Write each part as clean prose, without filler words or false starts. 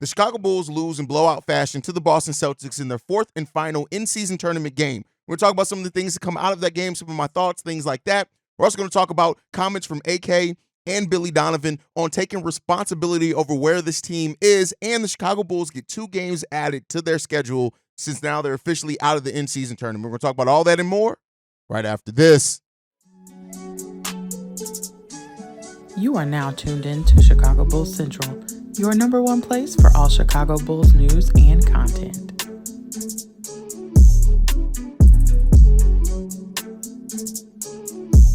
The Chicago Bulls lose in blowout fashion to the Boston Celtics in their fourth and final in-season tournament game. We're going to talk about some of the things that come out of that game, some of my thoughts, things like that. We're also going to talk about comments from AK and Billy Donovan on taking responsibility over where this team is, and the Chicago Bulls get 2 games added to their schedule since now they're officially out of the in-season tournament. We're going to talk about all that and more right after this. You are now tuned in to Chicago Bulls Central, your number one place for all Chicago Bulls news and content.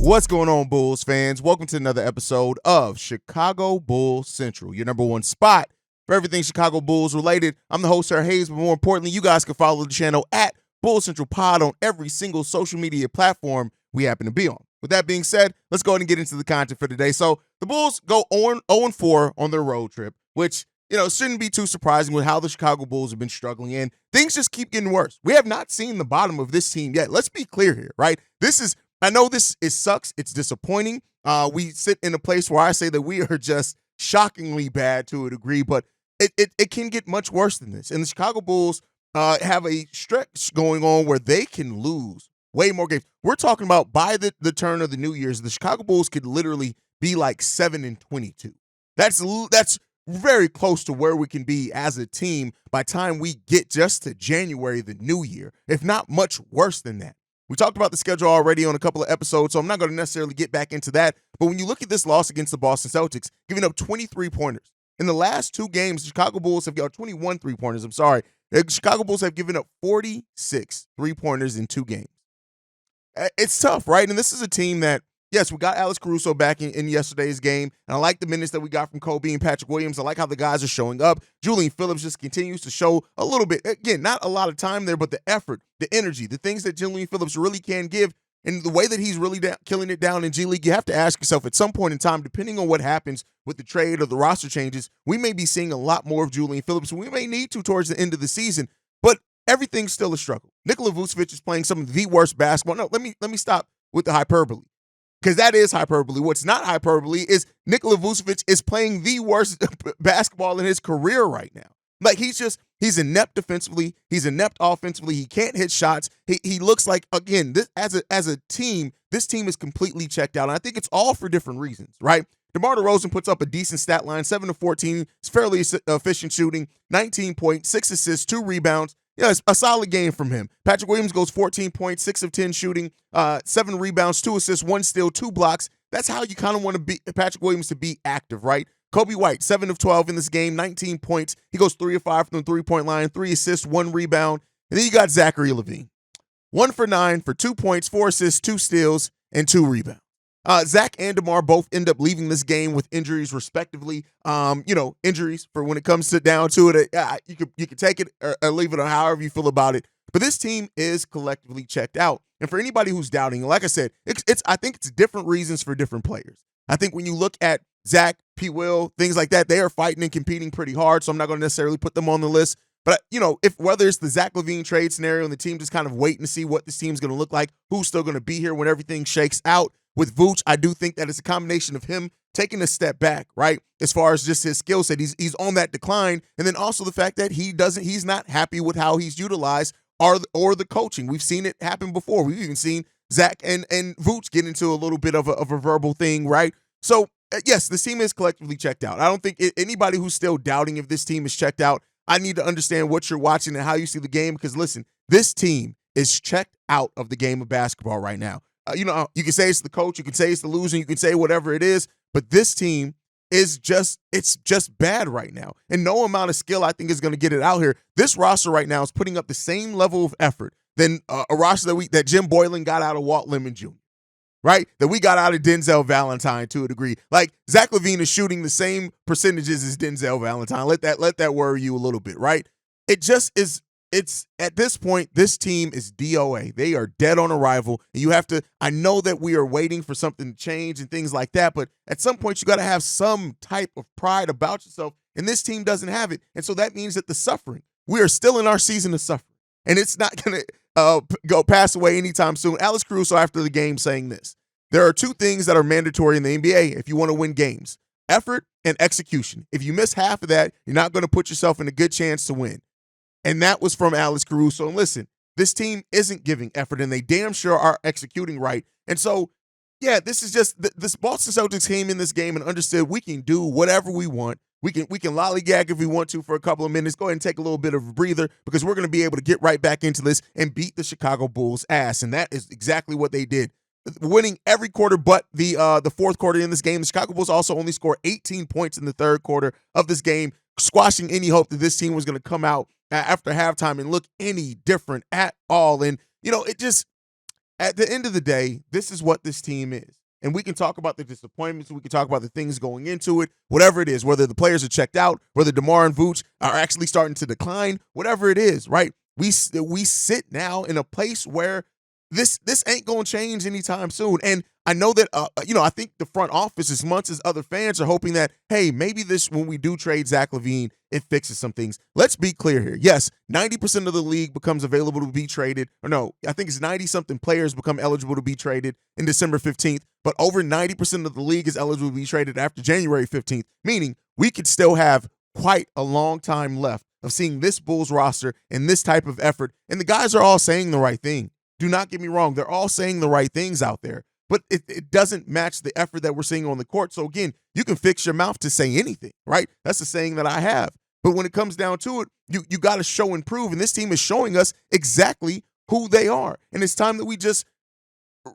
What's going on, Bulls fans? Welcome to another episode of Chicago Bulls Central, your number one spot for everything Chicago Bulls related. I'm the host, Haize, but more importantly, you guys can follow the channel at Bulls Central Pod on every single social media platform we happen to be on. With that being said, let's go ahead and get into the content for today. So the Bulls go 0-4 on their road trip, which, shouldn't be too surprising with how the Chicago Bulls have been struggling, and things just keep getting worse. We have not seen the bottom of this team yet. Let's be clear here, right? I know this sucks. It's disappointing. We sit in a place where I say that we are just shockingly bad to a degree, but it can get much worse than this. And the Chicago Bulls have a stretch going on where they can lose way more games. We're talking about by the turn of the New Year's, the Chicago Bulls could literally be like 7-22. That's very close to where we can be as a team by time we get just to January, the new year, if not much worse than that. We talked about the schedule already on a couple of episodes, so I'm not going to necessarily get back into that. But when you look at this loss against the Boston Celtics, giving up 23 pointers. In the last 2 games, the Chicago Bulls have got 21 3-pointers. I'm sorry. The Chicago Bulls have given up 46 3-pointers in 2 games. It's tough, right? And this is a team that, yes, we got Alex Caruso back in yesterday's game, and I like the minutes that we got from Kobe and Patrick Williams. I like how the guys are showing up. Julian Phillips just continues to show a little bit. Again, not a lot of time there, but the effort, the energy, the things that Julian Phillips really can give, and the way that he's really killing it down in G League, you have to ask yourself at some point in time, depending on what happens with the trade or the roster changes, we may be seeing a lot more of Julian Phillips. We may need to towards the end of the season, but everything's still a struggle. Nikola Vucevic is playing some of the worst basketball. No, let me stop with the hyperbole, because that is hyperbole. What's not hyperbole is Nikola Vucevic is playing the worst basketball in his career right now. Like, he's inept defensively. He's inept offensively. He can't hit shots. He looks like, again, this as a team, this team is completely checked out. And I think it's all for different reasons, right? DeMar DeRozan puts up a decent stat line, 7-14. It's fairly efficient shooting, 19 points, 6 assists, 2 rebounds. Yeah, it's a solid game from him. Patrick Williams goes 14 points, 6 of 10 shooting, 7 rebounds, 2 assists, 1 steal, 2 blocks. That's how you kind of want to be Patrick Williams to be active, right? Kobe White, 7 of 12 in this game, 19 points. He goes 3 of 5 from the three-point line, 3 assists, 1 rebound. And then you got Zachary LaVine, 1 for 9 for 2 points, 4 assists, 2 steals, and 2 rebounds. Zach and DeMar both end up leaving this game with injuries, respectively. Injuries for when it comes down to it. You could take it or leave it on however you feel about it. But this team is collectively checked out. And for anybody who's doubting, like I said, I think it's different reasons for different players. I think when you look at Zach, P. Will, things like that, they are fighting and competing pretty hard. So I'm not going to necessarily put them on the list. But, if whether it's the Zach LaVine trade scenario and the team just kind of waiting to see what this team's going to look like, who's still going to be here when everything shakes out. With Vooch, I do think that it's a combination of him taking a step back, right? As far as just his skill set, he's on that decline. And then also the fact that he's not happy with how he's utilized or the coaching. We've seen it happen before. We've even seen Zach and Vooch get into a little bit of a verbal thing, right? So, yes, this team is collectively checked out. I don't think anybody who's still doubting if this team is checked out, I need to understand what you're watching and how you see the game, because, listen, this team is checked out of the game of basketball right now. You can say it's the coach, you can say it's the losing, you can say whatever it is, but this team is just bad right now. And no amount of skill, I think, is going to get it out here. This roster right now is putting up the same level of effort than a roster that Jim Boylan got out of Walt Lemon Jr., right? That we got out of Denzel Valentine to a degree. Like, Zach LaVine is shooting the same percentages as Denzel Valentine. Let that worry you a little bit, right? It just is. It's at this point, this team is DOA. They are dead on arrival. And I know that we are waiting for something to change and things like that, but at some point you got to have some type of pride about yourself, and this team doesn't have it. And so that means that the suffering, we are still in our season of suffering, and it's not going to go pass away anytime soon. Alex Caruso after the game saying this: there are 2 things that are mandatory in the NBA if you want to win games. effort and execution. If you miss half of that, you're not going to put yourself in a good chance to win. And that was from Alex Caruso. And listen, this team isn't giving effort, and they damn sure are executing right. And so, yeah, this is just this Boston Celtics came in this game and understood we can do whatever we want. We can lollygag if we want to for a couple of minutes. Go ahead and take a little bit of a breather because we're going to be able to get right back into this and beat the Chicago Bulls' ass. And that is exactly what they did, winning every quarter but the fourth quarter in this game. The Chicago Bulls also only scored 18 points in the third quarter of this game, squashing any hope that this team was going to come out after halftime and look any different at all. And, it just, at the end of the day, this is what this team is. And we can talk about the disappointments. We can talk about the things going into it, whatever it is, whether the players are checked out, whether DeMar and Vooch are actually starting to decline, whatever it is, right? We sit now in a place where this ain't going to change anytime soon. And I know that, I think the front office, as much as other fans are hoping that, hey, maybe when we do trade Zach LaVine, it fixes some things. Let's be clear here. Yes, 90% of the league becomes available to be traded. Or no, I think it's 90-something players become eligible to be traded in December 15th. But over 90% of the league is eligible to be traded after January 15th, meaning we could still have quite a long time left of seeing this Bulls roster and this type of effort. And the guys are all saying the right thing. Do not get me wrong. They're all saying the right things out there. But it doesn't match the effort that we're seeing on the court. So, again, you can fix your mouth to say anything, right? That's the saying that I have. But when it comes down to it, you got to show and prove. And this team is showing us exactly who they are. And it's time that we just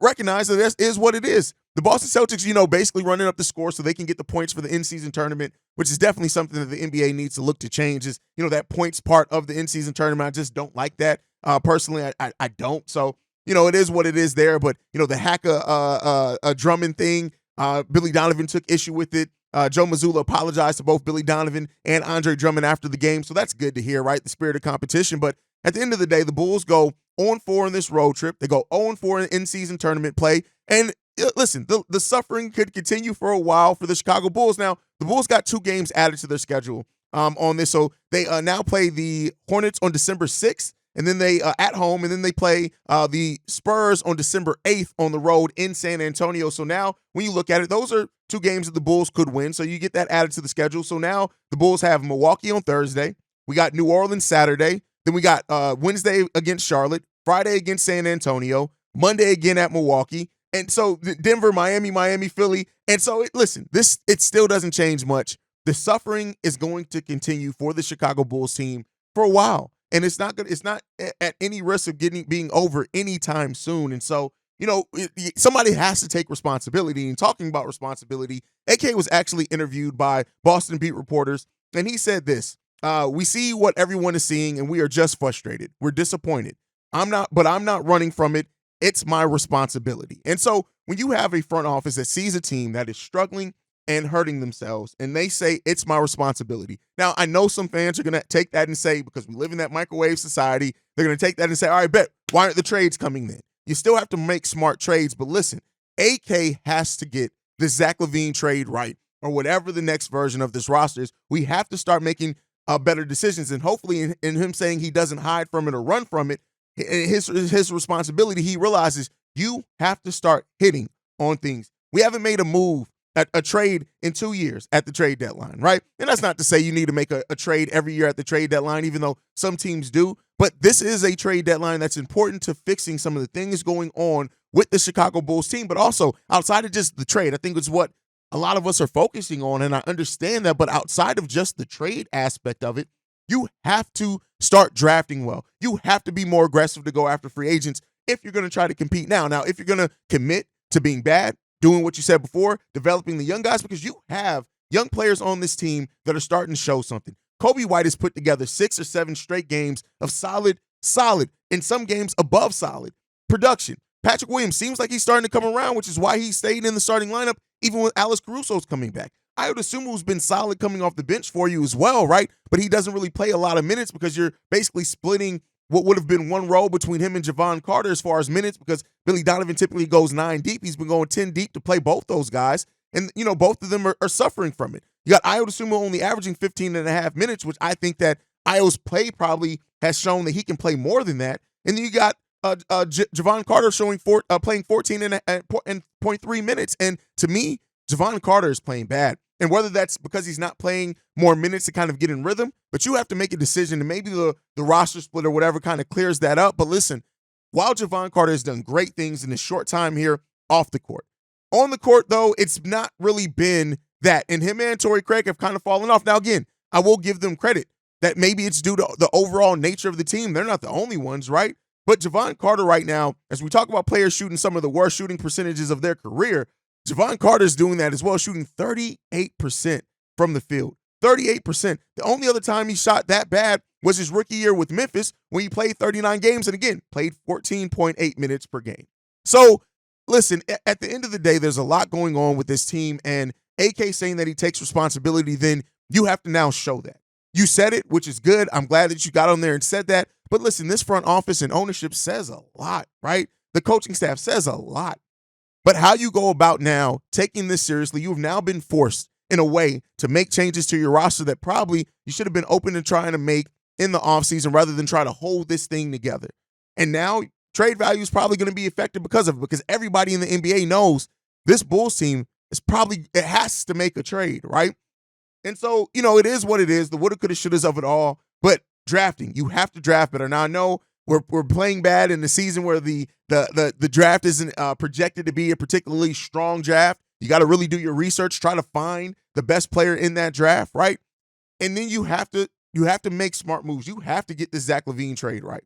recognize that this is what it is. The Boston Celtics, basically running up the score so they can get the points for the in-season tournament, which is definitely something that the NBA needs to look to change is, that points part of the in-season tournament. I just don't like that. Personally, I don't. So, it is what it is there. But, the hacker Drummond thing, Billy Donovan took issue with it. Joe Mazzulla apologized to both Billy Donovan and Andre Drummond after the game. So that's good to hear, right? The spirit of competition. But at the end of the day, the Bulls go 0-4 in this road trip. They go 0-4 in in-season tournament play. And listen, the suffering could continue for a while for the Chicago Bulls. Now, the Bulls got 2 games added to their schedule on this. So they now play the Hornets on December 6th. And then they at home, and then they play the Spurs on December 8th on the road in San Antonio. So now when you look at it, those are 2 games that the Bulls could win. So you get that added to the schedule. So now the Bulls have Milwaukee on Thursday. We got New Orleans Saturday. Then we got Wednesday against Charlotte, Friday against San Antonio, Monday again at Milwaukee. And so Denver, Miami, Philly. And so, it still doesn't change much. The suffering is going to continue for the Chicago Bulls team for a while. And it's not at any risk of being over anytime soon. And so, somebody has to take responsibility. And talking about responsibility, AK was actually interviewed by Boston beat reporters, and he said this: "We see what everyone is seeing, and we are just frustrated. We're disappointed. I'm not running from it. It's my responsibility." And so, when you have a front office that sees a team that is struggling and hurting themselves, and they say, it's my responsibility. Now, I know some fans are going to take that and say, because we live in that microwave society, they're going to take that and say, all right, bet, why aren't the trades coming then? You still have to make smart trades, but listen, AK has to get the Zach LaVine trade right, or whatever the next version of this roster is. We have to start making better decisions, and hopefully in him saying he doesn't hide from it or run from it, his responsibility, he realizes you have to start hitting on things. We haven't made a move, a trade in 2 years at the trade deadline, right? And that's not to say you need to make a trade every year at the trade deadline, even though some teams do. But this is a trade deadline that's important to fixing some of the things going on with the Chicago Bulls team, but also outside of just the trade. I think it's what a lot of us are focusing on, and I understand that. But outside of just the trade aspect of it, you have to start drafting well. You have to be more aggressive to go after free agents if you're going to try to compete now. Now, if you're going to commit to being bad, doing what you said before, developing the young guys, because you have young players on this team that are starting to show something. Kobe White has put together 6 or 7 straight games of solid, in some games above solid production. Patrick Williams seems like he's starting to come around, which is why he stayed in the starting lineup, even when Alex Caruso's coming back. Ayo Dosunmu's been solid coming off the bench for you as well, right? But he doesn't really play a lot of minutes because you're basically splitting what would have been one role between him and Javon Carter as far as minutes, because Billy Donovan typically goes 9 deep. He's been going 10 deep to play both those guys. And, both of them are suffering from it. You got Ayo Dosunmu only averaging 15 and a half minutes, which I think that Ayo's play probably has shown that he can play more than that. And then you got Javon Carter playing 14 and 0.3 minutes. And to me, Javon Carter is playing bad. And whether that's because he's not playing more minutes to kind of get in rhythm, but you have to make a decision, and maybe the roster split or whatever kind of clears that up. But listen, while Javon Carter has done great things in his short time here off the court, on the court, though, it's not really been that. And him and Torrey Craig have kind of fallen off. Now, again, I will give them credit that maybe it's due to the overall nature of the team. They're not the only ones, right? But Javon Carter right now, as we talk about players shooting some of the worst shooting percentages of their career, Javon Carter's doing that as well, shooting 38% from the field. 38%. The only other time he shot that bad was his rookie year with Memphis when he played 39 games and, again, played 14.8 minutes per game. So, listen, at the end of the day, there's a lot going on with this team, and AK saying that he takes responsibility, then you have to now show that. You said it, which is good. I'm glad that you got on there and said that. But listen, this front office and ownership says a lot, right? The coaching staff says a lot. But how you go about now taking this seriously, you have now been forced in a way to make changes to your roster that probably you should have been open to trying to make in the offseason rather than try to hold this thing together. And now trade value is probably going to be affected because of it, because everybody in the NBA knows this Bulls team is it has to make a trade, right? And so, it is what it is, the woulda, coulda, shouldas of it all. But drafting, you have to draft better. Now, I know we're playing bad in the season where the draft isn't projected to be a particularly strong draft. You got to really do your research, try to find the best player in that draft, right? And then you have to make smart moves. You have to get this Zach LaVine trade right.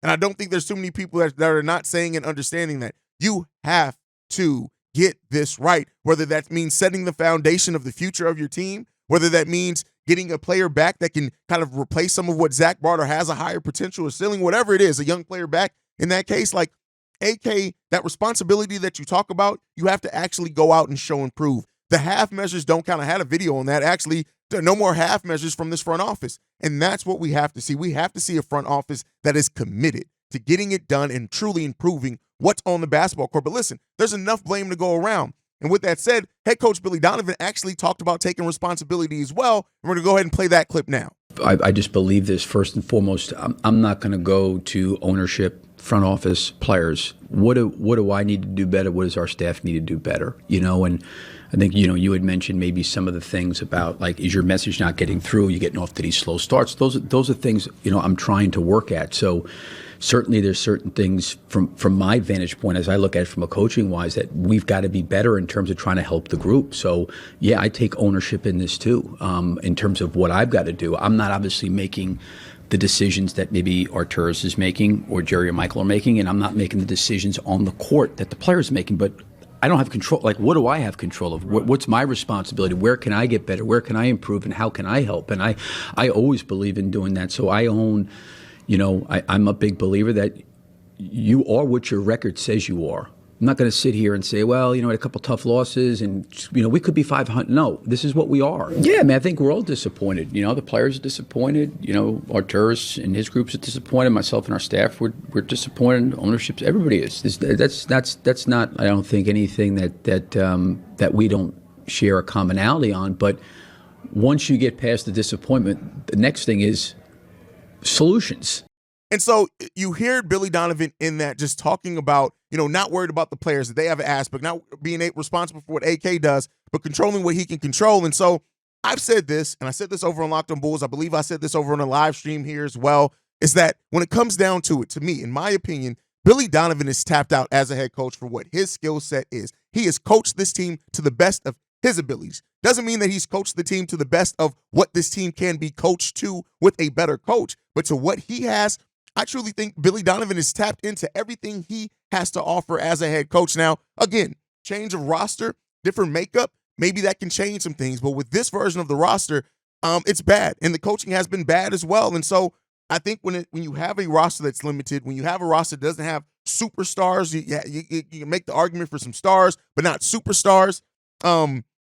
And I don't think there's too many people that are not saying and understanding that. You have to get this right, whether that means setting the foundation of the future of your team, whether that means getting a player back that can kind of replace some of what Zach brought or has a higher potential or ceiling, whatever it is, a young player back. In that case, like AK, that responsibility that you talk about, you have to actually go out and show and prove. The half measures don't count. I had a video on that. Actually, there are no more half measures from this front office. And that's what we have to see. We have to see a front office that is committed to getting it done and truly improving what's on the basketball court. But listen, there's enough blame to go around. And with that said, head coach Billy Donovan actually talked about taking responsibility as well. And we're going to go ahead and play that clip now. I just believe this first and foremost. I'm not going to go to ownership, front office, players. What do I need to do better? What does our staff need to do better? And I think, you had mentioned maybe some of the things about, like, is your message not getting through? You're getting off to these slow starts. Those are things, I'm trying to work at. So certainly there's certain things from my vantage point, as I look at it from a coaching wise, that we've got to be better in terms of trying to help the group. So yeah, I take ownership in this too, in terms of what I've got to do. I'm not obviously making the decisions that maybe Arturas is making or Jerry or Michael are making, and I'm not making the decisions on the court that the players are making, but I don't have control. Like, what do I have control of? What's my responsibility? Where can I get better? Where can I improve? And how can I help? And I always believe in doing that. So I own, I'm a big believer that you are what your record says you are. I'm not going to sit here and say, well, had a couple tough losses and, we could be 500. No, this is what we are. Yeah, I think we're all disappointed. The players are disappointed. Arturas and his groups are disappointed. Myself and our staff, we're disappointed. Ownership, everybody is. That's not, I don't think, anything that we don't share a commonality on. But once you get past the disappointment, the next thing is solutions. And so you hear Billy Donovan in that, just talking about, not worried about the players, that they have an aspect, not being responsible for what AK does, but controlling what he can control. And so I've said this, and I said this over on Locked on Bulls. I believe I said this over on a live stream here as well, is that when it comes down to it, to me, in my opinion, Billy Donovan is tapped out as a head coach for what his skill set is. He has coached this team to the best of his abilities. Doesn't mean that he's coached the team to the best of what this team can be coached to with a better coach, but to what he has. I truly think Billy Donovan is tapped into everything he has to offer as a head coach. Now, again, change of roster, different makeup, maybe that can change some things. But with this version of the roster, it's bad. And the coaching has been bad as well. And so I think when you have a roster that's limited, when you have a roster that doesn't have superstars, you make the argument for some stars, but not superstars.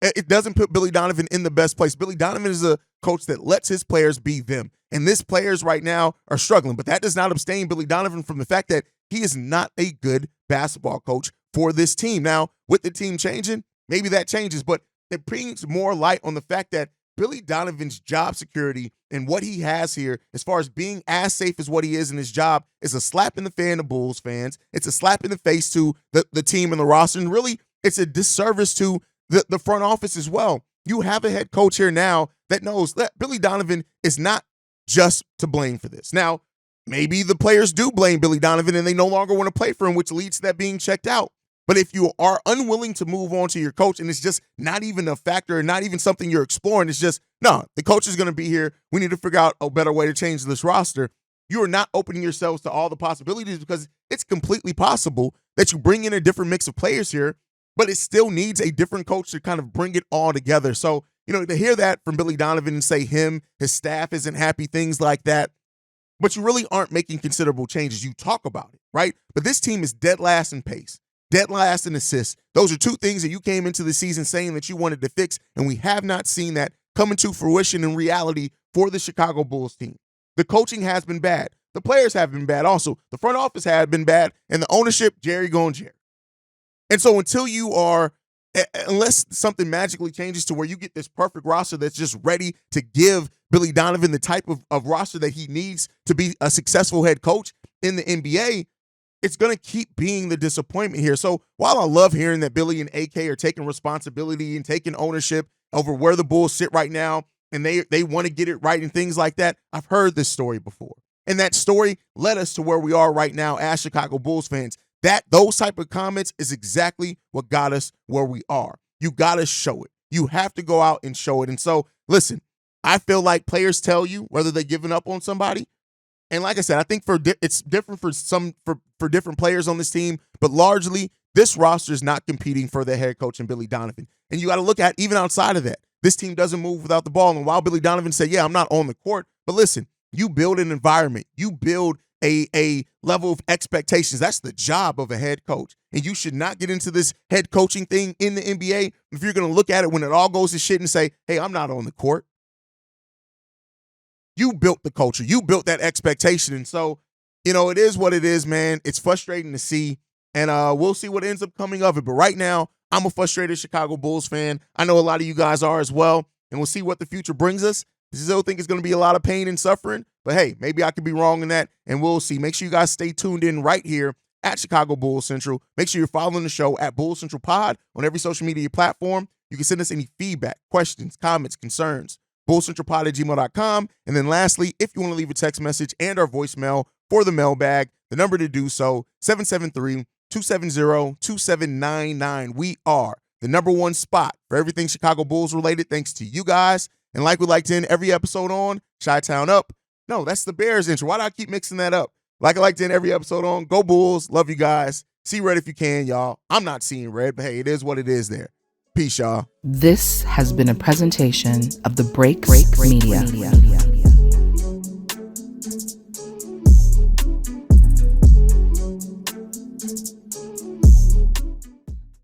It doesn't put Billy Donovan in the best place. Billy Donovan is a coach that lets his players be them. And these players right now are struggling. But that does not abstain Billy Donovan from the fact that he is not a good basketball coach for this team. Now, with the team changing, maybe that changes. But it brings more light on the fact that Billy Donovan's job security and what he has here, as far as being as safe as what he is in his job, is a slap in the face to Bulls fans. It's a slap in the face to the team and the roster. And really, it's a disservice to the front office as well. You have a head coach here now that knows that Billy Donovan is not just to blame for this. Now, maybe the players do blame Billy Donovan and they no longer want to play for him, which leads to that being checked out. But if you are unwilling to move on to your coach and it's just not even a factor and not even something you're exploring, it's just, no, the coach is going to be here. We need to figure out a better way to change this roster. You are not opening yourselves to all the possibilities because it's completely possible that you bring in a different mix of players here, but it still needs a different coach to kind of bring it all together. So, to hear that from Billy Donovan and say his staff isn't happy, things like that, but you really aren't making considerable changes. You talk about it, right? But this team is dead last in pace, dead last in assists. Those are two things that you came into the season saying that you wanted to fix, and we have not seen that come into fruition in reality for the Chicago Bulls team. The coaching has been bad. The players have been bad also. The front office has been bad, and the ownership, Jerry going Jerry. And so unless something magically changes to where you get this perfect roster that's just ready to give Billy Donovan the type of roster that he needs to be a successful head coach in the NBA, it's going to keep being the disappointment here. So while I love hearing that Billy and AK are taking responsibility and taking ownership over where the Bulls sit right now, and they want to get it right and things like that, I've heard this story before. And that story led us to where we are right now as Chicago Bulls fans. Those type of comments is exactly what got us where we are. You got to show it. You have to go out and show it. And so, listen, I feel like players tell you whether they're giving up on somebody. And like I said, I think it's different for different players on this team, but largely this roster is not competing for their head coach and Billy Donovan. And you got to look at even outside of that. This team doesn't move without the ball. And while Billy Donovan said, yeah, I'm not on the court, but listen, you build an environment. You build a level of expectations. That's the job of a head coach. And you should not get into this head coaching thing in the NBA if you're going to look at it when it all goes to shit and say, hey, I'm not on the court. You built the culture. You built that expectation. And so, it is what it is, man. It's frustrating to see. And we'll see what ends up coming of it. But right now, I'm a frustrated Chicago Bulls fan. I know a lot of you guys are as well. And we'll see what the future brings us. I still think it's going to be a lot of pain and suffering. But hey, maybe I could be wrong in that, and we'll see. Make sure you guys stay tuned in right here at Chicago Bulls Central. Make sure you're following the show at Bulls Central Pod on every social media platform. You can send us any feedback, questions, comments, concerns, bullcentralpod@gmail.com. And then lastly, if you want to leave a text message and our voicemail for the mailbag, the number to do so, 773-270-2799. We are the number one spot for everything Chicago Bulls related, thanks to you guys. And like we like to end every episode on, Chi-Town Up. No, that's the Bears intro. Why do I keep mixing that up? Like I like to end every episode on, Go Bulls. Love you guys. See red if you can, y'all. I'm not seeing red, but hey, it is what it is there. Peace, y'all. This has been a presentation of the Break Media.